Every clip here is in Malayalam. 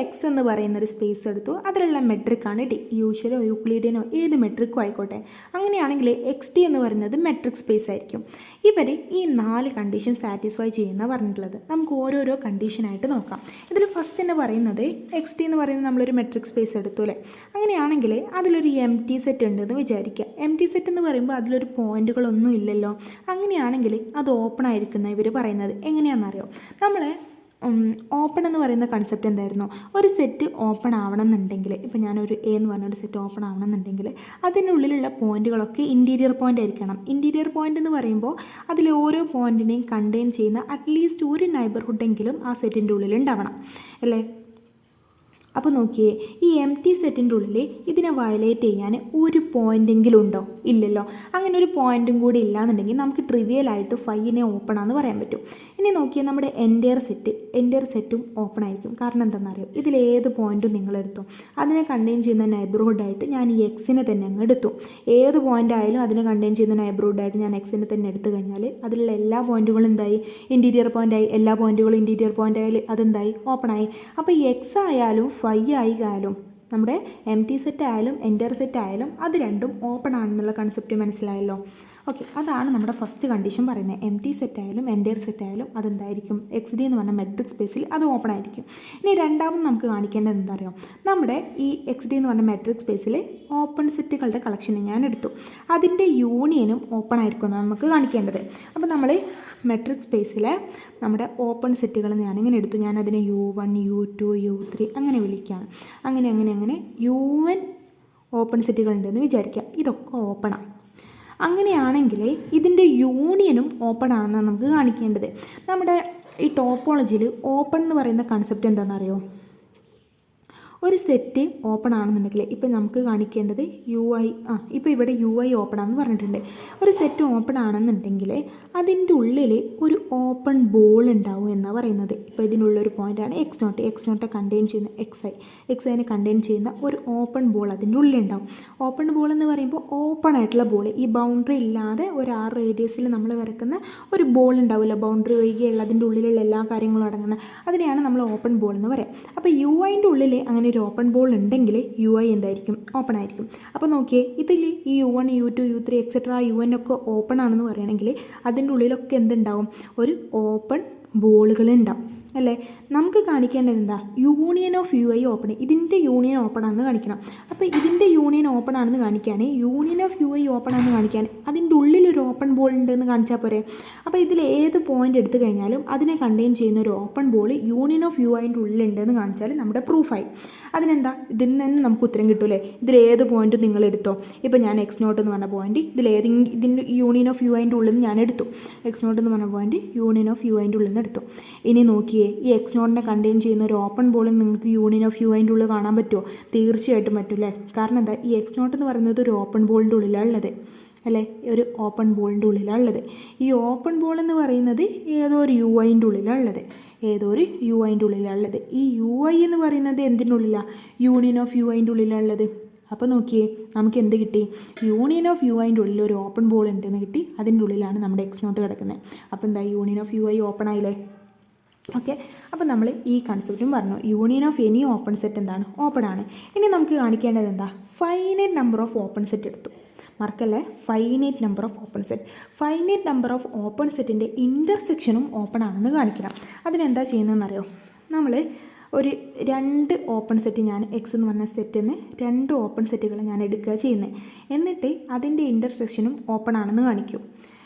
എക്സ് എന്ന് പറയുന്ന ഒരു സ്പേസ് എടുത്തു, അതിലുള്ള മെട്രിക്കാണ് ഡി. യൂഷ്വലോ യൂക്ലിഡിയനോ ഏത് മെട്രിക്കും ആയിക്കോട്ടെ. അങ്ങനെയാണെങ്കിൽ എക്സ് ഡി എന്ന് പറയുന്നത് മെട്രിക് സ്പേസ് ആയിരിക്കും. ഇവർ ഈ 4 കണ്ടീഷൻ സാറ്റിസ്ഫൈ ചെയ്യുന്ന പറഞ്ഞിട്ടുള്ളത്. നമുക്ക് ഓരോരോ കണ്ടീഷനായിട്ട് നോക്കാം. ഇതിൽ ഫസ്റ്റ് തന്നെ പറയുന്നത് എക്സ് ഡി എന്ന് പറയുന്നത് നമ്മളൊരു മെട്രിക് സ്പേസ് എടുത്തു അല്ലേ. അങ്ങനെയാണെങ്കിൽ അതിലൊരു എം ടി സെറ്റ് ഉണ്ടെന്ന് വിചാരിക്കുക. എം ടി സെറ്റ് എന്ന് പറയുമ്പോൾ അതിലൊരു പോയിന്റുകളൊന്നും ഇല്ലല്ലോ. അങ്ങനെയാണെങ്കിൽ അത് ഓപ്പൺ ആയിരിക്കുന്ന ഇവർ പറയുന്നത് എങ്ങനെയാണെന്നറിയോ? നമ്മൾ ഓപ്പൺ എന്ന് പറയുന്ന കൺസെപ്റ്റ് എന്തായിരുന്നു? ഒരു സെറ്റ് ഓപ്പൺ ആവണമെന്നുണ്ടെങ്കിൽ, ഇപ്പോൾ ഞാനൊരു എ എന്ന് പറഞ്ഞൊരു സെറ്റ് ഓപ്പൺ ആവണമെന്നുണ്ടെങ്കിൽ അതിനുള്ളിലുള്ള പോയിന്റുകളൊക്കെ ഇൻറ്റീരിയർ പോയിൻ്റ് ആയിരിക്കണം. ഇൻറ്റീരിയർ പോയിൻ്റ് എന്ന് പറയുമ്പോൾ അതിൽ ഓരോ പോയിൻറ്റിനെയും കണ്ടെയ്ൻ ചെയ്യുന്ന അറ്റ്ലീസ്റ്റ് ഒരു നൈബർഹുഡെങ്കിലും ആ സെറ്റിൻ്റെ ഉള്ളിൽ ഉണ്ടാവണം അല്ലേ. അപ്പോൾ നോക്കിയേ, ഈ എം ടി സെറ്റിൻ്റെ ഉള്ളിൽ ഇതിനെ വയലേറ്റ് ചെയ്യാൻ ഒരു പോയിൻ്റെങ്കിലും ഉണ്ടോ? ഇല്ലല്ലോ. അങ്ങനെ ഒരു പോയിൻറ്റും കൂടി ഇല്ലയെന്നുണ്ടെങ്കിൽ നമുക്ക് ട്രിവിയലായിട്ട് ഫൈനെ ഓപ്പൺ ആണെന്ന് പറയാൻ പറ്റും. ഇനി നോക്കിയാൽ നമ്മുടെ എൻറ്റയർ സെറ്റും ഓപ്പൺ ആയിരിക്കും. കാരണം എന്താണെന്നറിയോ? ഇതിലേത് പോയിൻറ്റും നിങ്ങളെടുത്തു അതിനെ കണ്ടെയ്ൻ ചെയ്യുന്ന നൈബർഹുഡായിട്ട് ഞാൻ ഈ എക്സിനെ തന്നെ അങ്ങ് എടുത്തു. ഏത് പോയിൻ്റ് ആയാലും അതിനെ കണ്ടെയ്ൻ ചെയ്യുന്ന നൈബർഹുഡായിട്ട് ഞാൻ എക്സിനെ തന്നെ എടുത്തു കഴിഞ്ഞാൽ അതിലുള്ള എല്ലാ പോയിൻറ്റുകളും എന്തായി? ഇൻറ്റീരിയർ പോയിൻ്റായി. എല്ലാ പോയിൻറ്റുകളും ഇൻറ്റീരിയർ പോയിൻ്റ് ആയാലും അതെന്തായി? ഓപ്പണായി. അപ്പോൾ ഈ എക്സ് ആയാലും ഫൈ ആയാലും നമ്മുടെ എം ടി സെറ്റ് ആയാലും എൻറ്റയർ സെറ്റ് ആയാലും അത് രണ്ടും ഓപ്പൺ ആണെന്നുള്ള കൺസെപ്റ്റ് മനസ്സിലായല്ലോ. ഓക്കെ, അതാണ് നമ്മുടെ ഫസ്റ്റ് കണ്ടീഷൻ പറയുന്നത്. എം ടി സെറ്റ് ആയാലും എൻറ്റയർ സെറ്റ് ആയാലും അതെന്തായിരിക്കും? എക്സ് ഡി എന്ന് പറഞ്ഞ മെട്രിക് സ്പേസിൽ അത് ഓപ്പൺ ആയിരിക്കും. ഇനി രണ്ടാമത് നമുക്ക് കാണിക്കേണ്ടത് എന്താ അറിയാം? നമ്മുടെ ഈ എക്സ് ഡി എന്ന് പറഞ്ഞ മെട്രിക് സ്പേസിൽ ഓപ്പൺ സെറ്റുകളുടെ കളക്ഷൻ ഞാൻ എടുത്തു. അതിൻ്റെ യൂണിയനും ഓപ്പൺ ആയിരിക്കും എന്നാണ് നമുക്ക് കാണിക്കേണ്ടത്. അപ്പോൾ നമ്മൾ മെട്രിക് സ്പേസിലെ നമ്മുടെ ഓപ്പൺ സെറ്റുകൾ ഞാനിങ്ങനെ എടുത്തു. ഞാനതിനെ U1 U2 U3 അങ്ങനെ വിളിക്കുകയാണ്. അങ്ങനെ UN ഓപ്പൺ സെറ്റുകളുണ്ടെന്ന് വിചാരിക്കുക. ഇതൊക്കെ ഓപ്പണാണ്. അങ്ങനെയാണെങ്കിൽ ഇതിൻ്റെ യൂണിയനും ഓപ്പൺ ആണെന്നാണ് നമുക്ക് കാണിക്കേണ്ടത്. നമ്മുടെ ഈ ടോപ്പോളജിയിൽ ഓപ്പൺ എന്ന് പറയുന്ന കൺസെപ്റ്റ് എന്താണെന്നറിയോ? ഒരു സെറ്റ് ഓപ്പൺ ആണെന്നുണ്ടെങ്കിൽ ഇപ്പോൾ നമുക്ക് കാണിക്കേണ്ടത് ഇപ്പോൾ ഇവിടെ UI ഓപ്പൺ ആണെന്ന് പറഞ്ഞിട്ടുണ്ട്. ഒരു സെറ്റ് ഓപ്പൺ ആണെന്നുണ്ടെങ്കിൽ അതിൻ്റെ ഉള്ളിൽ ഒരു ഓപ്പൺ ബോൾ ഉണ്ടാവും എന്നാണ് പറയുന്നത്. ഇപ്പോൾ ഇതിനുള്ളൊരു പോയിൻ്റാണ് എക്സ് നോട്ട് കണ്ടെയ്ൻ ചെയ്യുന്ന എക്സ് കണ്ടെയ്ൻ ചെയ്യുന്ന ഒരു ഓപ്പൺ ബോൾ അതിൻ്റെ ഉള്ളിലുണ്ടാവും. ഓപ്പൺ ബോൾ എന്ന് പറയുമ്പോൾ ഓപ്പൺ ആയിട്ടുള്ള ബോൾ, ഈ ബൗണ്ടറി ഇല്ലാതെ ഒരു 6 റേഡിയസിൽ നമ്മൾ വരക്കുന്ന ഒരു ബോൾ ഉണ്ടാവില്ല. ബൗണ്ടറി ഒഴികെയുള്ള അതിൻ്റെ ഉള്ളിലുള്ള എല്ലാ കാര്യങ്ങളും അടങ്ങുന്ന അതിനെയാണ് നമ്മൾ ഓപ്പൺ ബോൾ എന്ന് പറയാം. അപ്പോൾ UIൻ്റെ ഉള്ളിൽ അങ്ങനെ ഒരു ഓപ്പൺ ബോൾ ഉണ്ടെങ്കിൽ UI എന്തായിരിക്കും? ഓപ്പൺ ആയിരിക്കും. അപ്പോൾ നോക്കിയേ, ഇതിൽ ഈ U1 U2 U3 etcetera UN ഒക്കെ ഓപ്പൺ ആണെന്ന് പറയുകയാണെങ്കിൽ അതിൻ്റെ ഉള്ളിലൊക്കെ എന്തുണ്ടാവും? ഒരു ഓപ്പൺ ബോളുകൾ ഉണ്ടാവും അല്ലേ. നമുക്ക് കാണിക്കേണ്ടത് എന്താ? Union of UI open. ഇതിൻ്റെ യൂണിയൻ ഓപ്പൺ ആണെന്ന് കാണിക്കണം. അപ്പോൾ ഇതിൻ്റെ യൂണിയൻ ഓപ്പൺ ആണെന്ന് കാണിക്കാൻ, യൂണിയൻ ഓഫ് UI ഓപ്പൺ ആണെന്ന് കാണിക്കാൻ അതിൻ്റെ ഉള്ളിലൊരു ഓപ്പൺ ബോൾ ഉണ്ടെന്ന് കാണിച്ചാൽ പോരെ. അപ്പോൾ ഇതിൽ ഏത് പോയിൻ്റ് എടുത്തു കഴിഞ്ഞാലും അതിനെ കണ്ടെയ്ൻ ചെയ്യുന്ന ഒരു ഓപ്പൺ ബോൾ യൂണിയൻ ഓഫ് UIൻ്റെ ഉള്ളിലുണ്ടെന്ന് കാണിച്ചാൽ നമ്മുടെ പ്രൂഫായി. അതിനെന്താ? ഇതിൽ നിന്ന് നമുക്ക് ഉത്തരം കിട്ടൂലേ. ഇതിലേത് പോയിൻറ്റ് നിങ്ങൾ എടുത്തോ. ഇപ്പോൾ ഞാൻ എക്സ് നോട്ട് എന്ന് പറഞ്ഞ പോയിൻറ്റ് ഇതിൻ്റെ യൂണിയൻ ഓഫ് UIൻ്റെ ഉള്ളിൽ നിന്ന് ഞാൻ എടുത്തു. എക്സ് നോട്ട് എന്ന് പറഞ്ഞ പോയിൻറ്റ് യൂണിയൻ ഓഫ് UIൻ്റെ ഉള്ളിൽ നിന്ന് എടുത്തു. ഇനി നോക്കിയേ, ഈ എക്സ് നോട്ടിനെ കണ്ടെയ്ൻ ചെയ്യുന്ന ഒരു ഓപ്പൺ ബോളിൽ നിങ്ങൾക്ക് യൂണിയൻ ഓഫ് UIൻ്റെ ഉള്ളിൽ കാണാൻ പറ്റുമോ? തീർച്ചയായിട്ടും പറ്റൂലേ. കാരണം എന്താ? ഈ എക്സ് നോട്ട് എന്ന് പറയുന്നത് ഒരു ഓപ്പൺ ബോളിൻ്റെ ഉള്ളിലാണ് ഉള്ളത് അല്ലേ. ഒരു ഓപ്പൺ ബോളിൻ്റെ ഉള്ളിലാണ് ഉള്ളത്. ഈ ഓപ്പൺ ബോൾ എന്ന് പറയുന്നത് ഏതോ ഒരു UIൻ്റെ ഉള്ളിലാണ് ഉള്ളത്. ഈ UI എന്ന് പറയുന്നത് എന്തിൻ്റെ ഉള്ളിലാണ്? യൂണിയൻ ഓഫ് UIൻ്റെ ഉള്ളിലാണ് ഉള്ളത്. അപ്പോൾ നോക്കിയേ, നമുക്ക് എന്ത് കിട്ടി? യൂണിയൻ ഓഫ് UIൻ്റെ ഉള്ളിൽ ഒരു ഓപ്പൺ ബോൾ ഉണ്ടെന്ന് കിട്ടി. അതിൻ്റെ ഉള്ളിലാണ് നമ്മുടെ എക്സ് നോട്ട് കിടക്കുന്നത്. അപ്പോൾ എന്താ? യൂണിയൻ ഓഫ് UI ഓപ്പൺ ആയില്ലേ. ഓക്കെ, അപ്പോൾ നമ്മൾ ഈ കൺസെപ്റ്റും പറഞ്ഞു. Union of any open set എന്താണ്? ഓപ്പൺ ആണ്. ഇനി നമുക്ക് കാണിക്കേണ്ടത് എന്താ? Finite number of open set എടുത്തു. മറക്കല്ലേ, finite number of open set. Finite number of open സെറ്റിൻ്റെ ഇൻ്റർസെക്ഷനും ഓപ്പൺ ആണെന്ന് കാണിക്കണം. അതിനെന്താ ചെയ്യുന്നതെന്നറിയോ? നമ്മൾ ഒരു 2 ഓപ്പൺ സെറ്റ്, ഞാൻ എക്സ് എന്ന് പറഞ്ഞ സെറ്റിൽ നിന്ന് 2 ഓപ്പൺ സെറ്റുകൾ ഞാൻ എടുക്കുക ചെയ്യുന്നത്. എന്നിട്ട് അതിൻ്റെ ഇൻ്റർസെക്ഷനും ഓപ്പൺ ആണെന്ന് കാണിക്കും.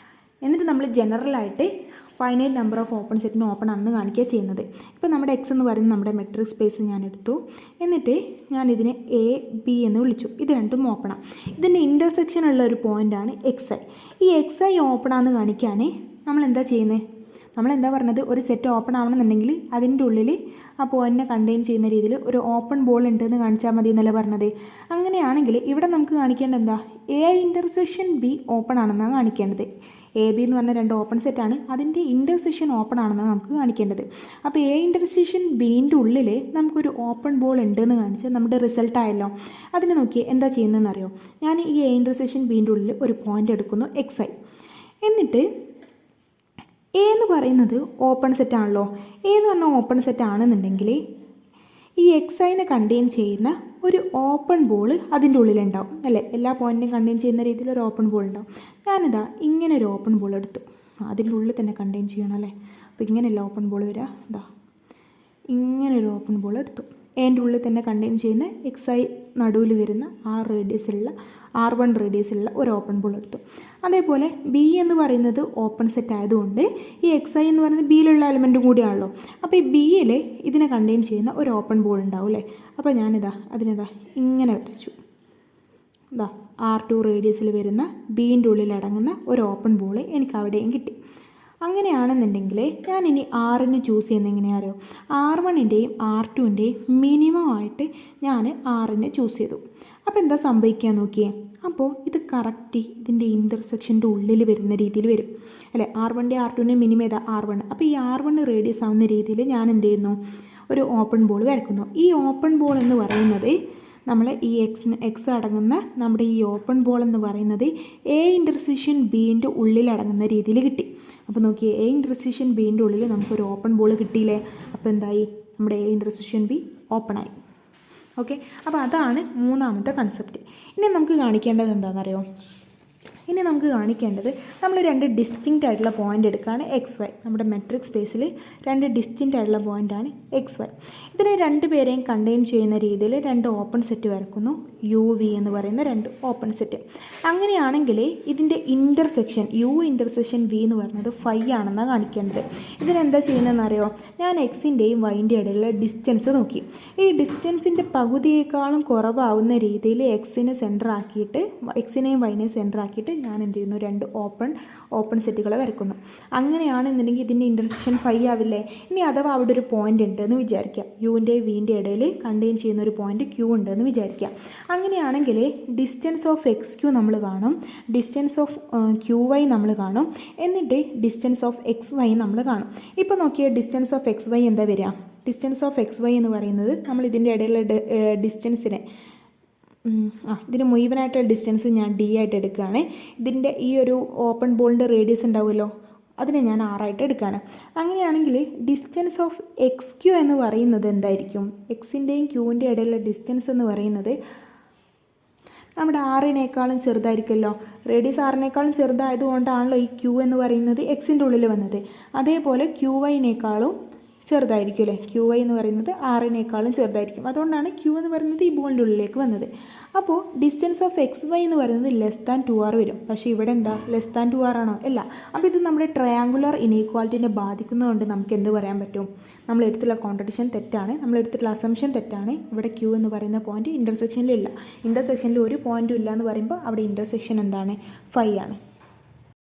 എന്നിട്ട് നമ്മൾ ജനറലായിട്ട് ഫൈനൈറ്റ് നമ്പർ ഓഫ് ഓപ്പൺ സെറ്റിന് ഓപ്പൺ ആണെന്ന് കാണിക്കുക ചെയ്യുന്നത്. ഇപ്പോൾ നമ്മുടെ എക്സ് എന്ന് പറയുന്നത് നമ്മുടെ മെട്രിക് സ്പേസ് ഞാൻ എടുത്തു. എന്നിട്ട് ഞാൻ ഇതിനെ AB എന്ന് വിളിച്ചു. ഇത് രണ്ടും ഓപ്പണാണ്. ഇതിൻ്റെ ഇൻ്റർസെക്ഷൻ ഉള്ള ഒരു പോയിൻ്റാണ് XI. ഈ XI ഓപ്പൺ ആണെന്ന് കാണിക്കാൻ നമ്മൾ എന്താ ചെയ്യുന്നത്? നമ്മളെന്താ പറഞ്ഞത്? ഒരു സെറ്റ് ഓപ്പൺ ആവണമെന്നുണ്ടെങ്കിൽ അതിൻ്റെ ഉള്ളിൽ ആ പോയിൻറ്റിനെ കണ്ടെയ്ൻ ചെയ്യുന്ന രീതിയിൽ ഒരു ഓപ്പൺ ബോൾ ഉണ്ടെന്ന് കാണിച്ചാൽ മതി എന്നല്ല പറഞ്ഞത്. അങ്ങനെയാണെങ്കിൽ ഇവിടെ നമുക്ക് കാണിക്കേണ്ടത് എന്താ? A∩B ഓപ്പൺ ആണെന്നാണ് കാണിക്കേണ്ടത്. AB എന്ന് പറഞ്ഞ 2 ഓപ്പൺ സെറ്റാണ്. അതിൻ്റെ ഇൻ്റർസെക്ഷൻ ഓപ്പൺ ആണെന്നാണ് നമുക്ക് കാണിക്കേണ്ടത്. അപ്പോൾ A∩Bൻ്റെ ഉള്ളിൽ നമുക്കൊരു ഓപ്പൺ ബോൾ ഉണ്ടെന്ന് കാണിച്ചാൽ നമ്മുടെ റിസൾട്ട് ആയല്ലോ. അതിനെ നോക്കി എന്താ ചെയ്യുന്നതെന്ന് അറിയോ? ഞാൻ ഈ A∩Bൻ്റെ ഉള്ളിൽ ഒരു പോയിൻ്റ് എടുക്കുന്നു XI. എന്നിട്ട് A എന്ന് പറയുന്നത് ഓപ്പൺ സെറ്റാണല്ലോ. A എന്ന് പറഞ്ഞാൽ ഓപ്പൺ സെറ്റ് ആണെന്നുണ്ടെങ്കിൽ ഈ എക്സൈനെ കണ്ടെയ്ൻ ചെയ്യുന്ന ഒരു ഓപ്പൺ ബോൾ അതിൻ്റെ ഉള്ളിലുണ്ടാവും അല്ലേ. എല്ലാ പോയിൻറ്റിനും കണ്ടെയ്ൻ ചെയ്യുന്ന രീതിയിൽ ഒരു ഓപ്പൺ ബോൾ ഉണ്ടാവും. ഞാനിതാ ഇങ്ങനെ ഒരു ഓപ്പൺ ബോൾ എടുത്തു. അതിൻ്റെ ഉള്ളിൽ തന്നെ കണ്ടെയ്ൻ ചെയ്യണം അല്ലേ. അപ്പോൾ ഇങ്ങനെയല്ല ഓപ്പൺ ബോൾ വരിക. ഇതാ ഇങ്ങനെ ഒരു ഓപ്പൺ ബോൾ എടുത്തു. അതിൻ്റെ ഉള്ളിൽ തന്നെ കണ്ടെയ്ൻ ചെയ്യുന്ന എക്സൈ നടുവിൽ വരുന്ന R1 റേഡിയസിലുള്ള ഒരു ഓപ്പൺ ബോൾ എടുത്തു. അതേപോലെ ബി എന്ന് പറയുന്നത് ഓപ്പൺ സെറ്റ് ആയതുകൊണ്ട് ഈ എക്സൈ എന്ന് പറയുന്നത് ബിയിലുള്ള എലമെൻറ്റും കൂടിയാണല്ലോ. അപ്പോൾ ഈ ബിയിൽ ഇതിനെ കണ്ടെയ്ൻ ചെയ്യുന്ന ഒരു ഓപ്പൺ ബോൾ ഉണ്ടാവും അല്ലേ. അപ്പോൾ അതിനിതാ ഇങ്ങനെ വരച്ചു. R2 റേഡിയസിൽ വരുന്ന ബീൻ്റെ ഉള്ളിൽ അടങ്ങുന്ന ഒരു ഓപ്പൺ ബോൾ എനിക്ക് അവിടെയും കിട്ടി. അങ്ങനെയാണെന്നുണ്ടെങ്കിൽ ഞാൻ ഇനി ആറിന് ചൂസ് ചെയ്യുന്നത് എങ്ങനെയാ അറിയോ. R1ൻ്റെയും R2ൻ്റെയും മിനിമം ആയിട്ട് ഞാൻ ആറിന് ചൂസ് ചെയ്തു. അപ്പോൾ എന്താ സംഭവിക്കുക നോക്കിയേ. അപ്പോൾ ഇത് കറക്റ്റ് ഇതിൻ്റെ ഇൻ്റർസെക്ഷൻ്റെ ഉള്ളിൽ വരുന്ന രീതിയിൽ വരും അല്ലേ. R1ൻ്റെയും R2ൻ്റെയും മിനിമം ഏതാ R1. അപ്പോൾ ഈ R1 റേഡിയസ് ആവുന്ന രീതിയിൽ ഞാൻ എന്ത് ചെയ്യുന്നു, ഒരു ഓപ്പൺ ബോൾ വരയ്ക്കുന്നു. ഈ ഓപ്പൺ ബോൾ എന്ന് പറയുന്നത് നമ്മൾ ഈ എക്സ് അടങ്ങുന്ന നമ്മുടെ ഈ ഓപ്പൺ ബോൾ എന്ന് പറയുന്നത് എ ഇൻ്റർസെക്ഷൻ ബീൻ്റെ ഉള്ളിൽ അടങ്ങുന്ന രീതിയിൽ കിട്ടി. അപ്പോൾ നോക്കിയേ, എ ഇൻ്റർസെക്ഷൻ ബീൻ്റെ ഉള്ളിൽ നമുക്കൊരു ഓപ്പൺ ബോൾ കിട്ടിയില്ലേ. അപ്പോൾ എന്തായി, നമ്മുടെ എ ഇൻ്റർസെക്ഷൻ ബി ഓപ്പണായി. ഓക്കെ, അപ്പോൾ അതാണ് മൂന്നാമത്തെ കൺസെപ്റ്റ്. ഇനി നമുക്ക് കാണിക്കേണ്ടത് എന്താണെന്നറിയോ. ഇനി നമുക്ക് കാണിക്കേണ്ടത് നമ്മൾ രണ്ട് ഡിസ്റ്റിങ്ക്റ്റ് ആയിട്ടുള്ള പോയിൻ്റ് എടുക്കുകയാണ് XY. നമ്മുടെ മെട്രിക് സ്പേസിൽ രണ്ട് ഡിസ്റ്റിങ്ക്റ്റ് ആയിട്ടുള്ള പോയിൻ്റാണ് XY. ഇതിനെ രണ്ട് പേരെയും കണ്ടെയ്ൻ ചെയ്യുന്ന രീതിയിൽ രണ്ട് ഓപ്പൺ സെറ്റ് വരക്കുന്നു. UV എന്ന് പറയുന്ന രണ്ട് ഓപ്പൺ സെറ്റ്. അങ്ങനെയാണെങ്കിൽ ഇതിൻ്റെ ഇൻ്റർസെക്ഷൻ U V എന്ന് പറയുന്നത് 5 ആണെന്നാണ് കാണിക്കേണ്ടത്. ഇതിനെന്താ ചെയ്യുന്നതെന്ന് അറിയോ. ഞാൻ Xൻ്റെയും Yൻ്റെയും ഇടയിലുള്ള ഡിസ്റ്റൻസ് നോക്കി. ഈ ഡിസ്റ്റൻസിൻ്റെ പകുതിയേക്കാളും കുറവാകുന്ന രീതിയിൽ Xനെയും Yനെയും സെൻറ്റർ ആക്കിയിട്ട് ഞാൻ എന്ത് ചെയ്യുന്നു, രണ്ട് ഓപ്പൺ സെറ്റുകൾ വരക്കുന്നു. അങ്ങനെയാണെന്നുണ്ടെങ്കിൽ ഇതിൻ്റെ ഇൻ്റർസെക്ഷൻ 5 ആവില്ലേ. ഇനി അഥവാ അവിടെ ഒരു പോയിൻ്റ് ഉണ്ടെന്ന് വിചാരിക്കുക. യുവിൻ്റെയും വിൻ്റെയും ഇടയിൽ കണ്ടെയ്ൻ ചെയ്യുന്ന ഒരു പോയിൻ്റ് Q ഉണ്ടെന്ന് വിചാരിക്കുക. അങ്ങനെയാണെങ്കിൽ ഡിസ്റ്റൻസ് ഓഫ് XQ നമ്മൾ കാണും, ഡിസ്റ്റൻസ് ഓഫ് QY നമ്മൾ കാണും, എന്നിട്ട് ഡിസ്റ്റൻസ് ഓഫ് XY നമ്മൾ കാണും. ഇപ്പോൾ നോക്കിയാൽ ഡിസ്റ്റൻസ് ഓഫ് XY എന്താ വരിക. ഡിസ്റ്റൻസ് ഓഫ് XY എന്ന് പറയുന്നത് നമ്മൾ ഇതിൻ്റെ ഇടയിലുള്ള ഡിസ്റ്റൻസിനെ ഇതിന് മുഴുവനായിട്ടുള്ള ഡിസ്റ്റൻസ് ഞാൻ D ആയിട്ട് എടുക്കുകയാണ്. ഇതിൻ്റെ ഈ ഒരു ഓപ്പൺ ബോളിൻ്റെ റേഡിയസ് ഉണ്ടാവുമല്ലോ, അതിനെ ഞാൻ R ആയിട്ട് എടുക്കുകയാണ്. അങ്ങനെയാണെങ്കിൽ ഡിസ്റ്റൻസ് ഓഫ് XQ എന്ന് പറയുന്നത് എന്തായിരിക്കും. Xൻ്റെയും Qൻ്റെയും ഇടയിലുള്ള ഡിസ്റ്റൻസ് എന്ന് പറയുന്നത് നമ്മുടെ R-നേക്കാളും ചെറുതായിരിക്കുമല്ലോ. റേഡിയസ് R-നേക്കാളും ചെറുതായതുകൊണ്ടാണല്ലോ ഈ Q എന്ന് പറയുന്നത് Xൻ്റെ ഉള്ളിൽ വന്നത്. അതേപോലെ QY-നേക്കാളും ചെറുതായിരിക്കും അല്ലേ. QY എന്ന് പറയുന്നത് R-നേക്കാളും ചെറുതായിരിക്കും. അതുകൊണ്ടാണ് Q എന്ന് പറയുന്നത് ഈ ബോളിൻ്റെ ഉള്ളിലേക്ക് വന്നത്. അപ്പോൾ ഡിസ്റ്റൻസ് ഓഫ് XY എന്ന് പറയുന്നത് <2R വരും. പക്ഷേ ഇവിടെ എന്താ <2R ആണോ? അല്ല. അപ്പോൾ ഇത് നമ്മുടെ ട്രയാങ്കുലർ ഇനീക്വാലിറ്റിനെ ബാധിക്കുന്നതുകൊണ്ട് നമുക്ക് എന്ത് പറയാൻ പറ്റും, നമ്മൾ എടുത്തുള്ള കോൺട്രഡിക്ഷൻ തെറ്റാണ്, നമ്മൾ എടുത്തിട്ടുള്ള അസംഷൻ തെറ്റാണ്. ഇവിടെ Q എന്ന് പറയുന്ന പോയിന്റ് ഇൻ്റർസെക്ഷനിലില്ല. ഇൻ്റർസെക്ഷനിൽ ഒരു പോയിൻറ്റും ഇല്ല എന്ന് പറയുമ്പോൾ അവിടെ ഇൻ്റർസെക്ഷൻ എന്താണ്, 5 ആണ്.